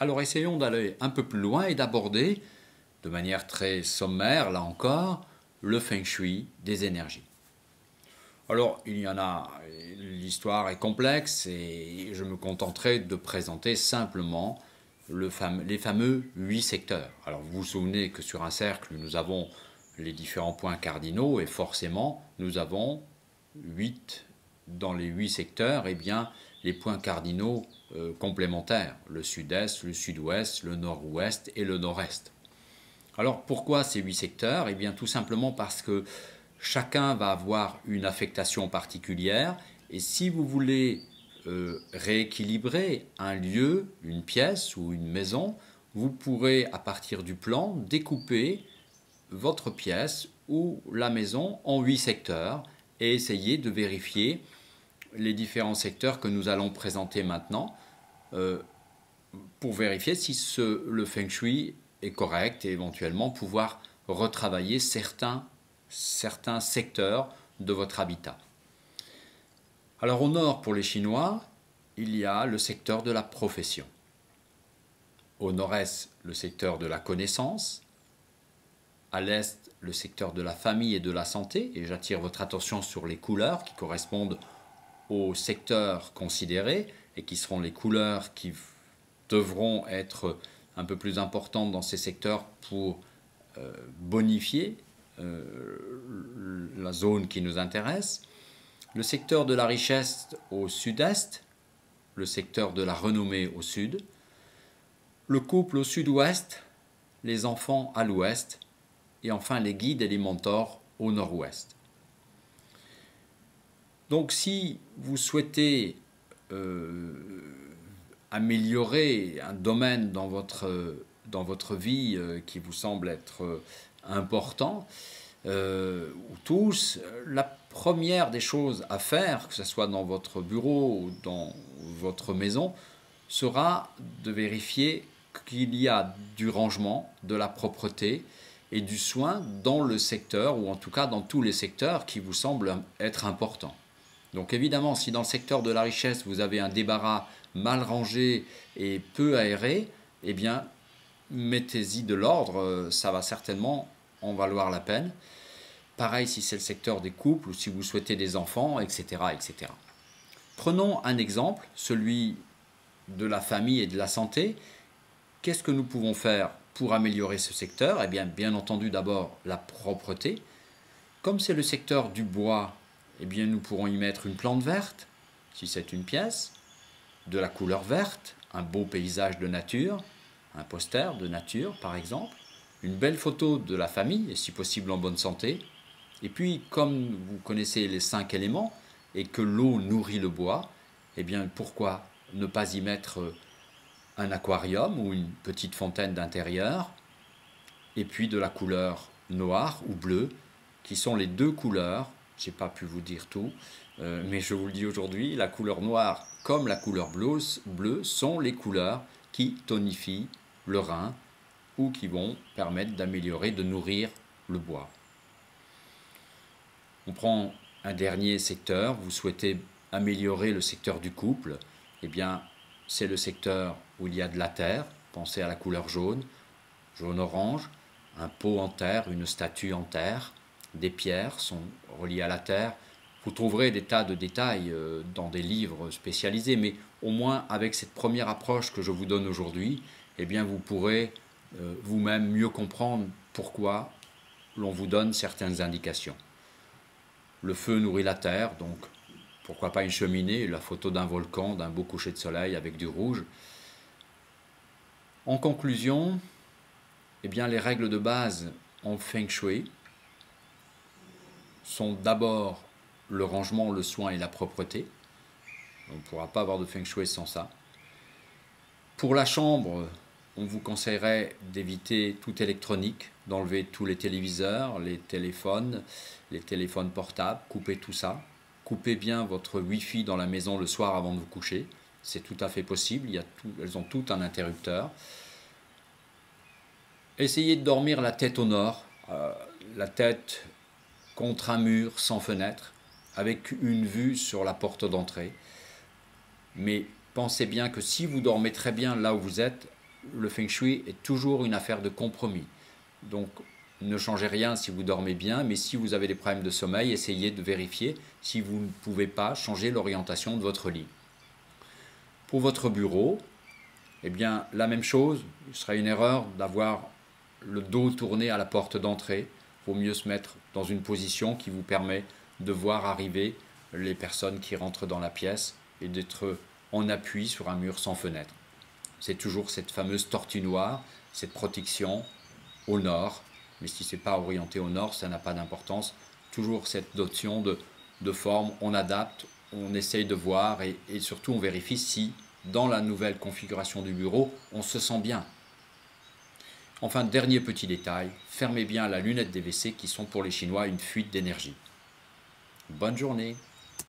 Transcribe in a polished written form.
Alors essayons d'aller un peu plus loin et d'aborder, de manière très sommaire, là encore, le feng shui des énergies. Alors, il y en a, l'histoire est complexe et je me contenterai de présenter simplement les fameux 8 secteurs. Alors, vous vous souvenez que sur un cercle, nous avons les différents points cardinaux et forcément, nous avons 8 dans les 8 secteurs, eh bien, les points cardinaux complémentaires, le sud-est, le sud-ouest, le nord-ouest et le nord-est. Alors pourquoi ces 8 secteurs? Eh bien tout simplement parce que chacun va avoir une affectation particulière et si vous voulez rééquilibrer un lieu, une pièce ou une maison, vous pourrez à partir du plan découper votre pièce ou la maison en 8 secteurs et essayer de vérifier les différents secteurs que nous allons présenter maintenant euh, pour vérifier si le feng shui est correct et éventuellement pouvoir retravailler certains secteurs de votre habitat. Alors au nord, pour les Chinois, il y a le secteur de la profession. Au nord-est, le secteur de la connaissance. À l'est, le secteur de la famille et de la santé. Et j'attire votre attention sur les couleurs qui correspondent aux secteurs considérés et qui seront les couleurs qui devront être un peu plus importantes dans ces secteurs pour bonifier la zone qui nous intéresse. Le secteur de la richesse au sud-est, le secteur de la renommée au sud, le couple au sud-ouest, les enfants à l'ouest et enfin les guides et les mentors au nord-ouest. Donc si vous souhaitez améliorer un domaine dans votre vie qui vous semble être important, ou tous, la première des choses à faire, que ce soit dans votre bureau ou dans votre maison, sera de vérifier qu'il y a du rangement, de la propreté et du soin dans le secteur, ou en tout cas dans tous les secteurs qui vous semblent être importants. Donc évidemment, si dans le secteur de la richesse, vous avez un débarras mal rangé et peu aéré, eh bien, mettez-y de l'ordre, ça va certainement en valoir la peine. Pareil si c'est le secteur des couples ou si vous souhaitez des enfants, etc., etc. Prenons un exemple, celui de la famille et de la santé. Qu'est-ce que nous pouvons faire pour améliorer ce secteur? Eh bien entendu, d'abord la propreté. Comme c'est le secteur du bois, eh bien, nous pourrons y mettre une plante verte, si c'est une pièce, de la couleur verte, un beau paysage de nature, un poster de nature par exemple, une belle photo de la famille, et si possible en bonne santé. Et puis, comme vous connaissez les 5 éléments, et que l'eau nourrit le bois, eh bien, pourquoi ne pas y mettre un aquarium ou une petite fontaine d'intérieur, et puis de la couleur noire ou bleue, qui sont les deux couleurs. Je n'ai pas pu vous dire tout, mais je vous le dis aujourd'hui, la couleur noire comme la couleur bleue sont les couleurs qui tonifient le rein ou qui vont permettre d'améliorer, de nourrir le bois. On prend un dernier secteur, vous souhaitez améliorer le secteur du couple, eh bien c'est le secteur où il y a de la terre, pensez à la couleur jaune, jaune-orange, un pot en terre, une statue en terre, des pierres sont reliées à la terre. Vous trouverez des tas de détails dans des livres spécialisés, mais au moins avec cette première approche que je vous donne aujourd'hui, eh bien vous pourrez vous-même mieux comprendre pourquoi l'on vous donne certaines indications. Le feu nourrit la terre, donc pourquoi pas une cheminée, la photo d'un volcan, d'un beau coucher de soleil avec du rouge. En conclusion, eh bien les règles de base en Feng Shui sont d'abord le rangement, le soin et la propreté. On ne pourra pas avoir de Feng Shui sans ça. Pour la chambre, on vous conseillerait d'éviter tout électronique, d'enlever tous les téléviseurs, les téléphones portables, couper tout ça. Coupez bien votre Wi-Fi dans la maison le soir avant de vous coucher. C'est tout à fait possible, elles ont toutes un interrupteur. Essayez de dormir la tête au nord, la tête contre un mur sans fenêtre, avec une vue sur la porte d'entrée. Mais pensez bien que si vous dormez très bien là où vous êtes, le feng shui est toujours une affaire de compromis. Donc ne changez rien si vous dormez bien, mais si vous avez des problèmes de sommeil, essayez de vérifier si vous ne pouvez pas changer l'orientation de votre lit. Pour votre bureau, eh bien la même chose, ce serait une erreur d'avoir le dos tourné à la porte d'entrée. Il vaut mieux se mettre dans une position qui vous permet de voir arriver les personnes qui rentrent dans la pièce et d'être en appui sur un mur sans fenêtre. C'est toujours cette fameuse tortue noire, cette protection au nord, mais si ce n'est pas orienté au nord, ça n'a pas d'importance. Toujours cette notion de forme, on adapte, on essaye de voir et surtout on vérifie si dans la nouvelle configuration du bureau, on se sent bien. Enfin, dernier petit détail, fermez bien la lunette des WC qui sont pour les Chinois une fuite d'énergie. Bonne journée!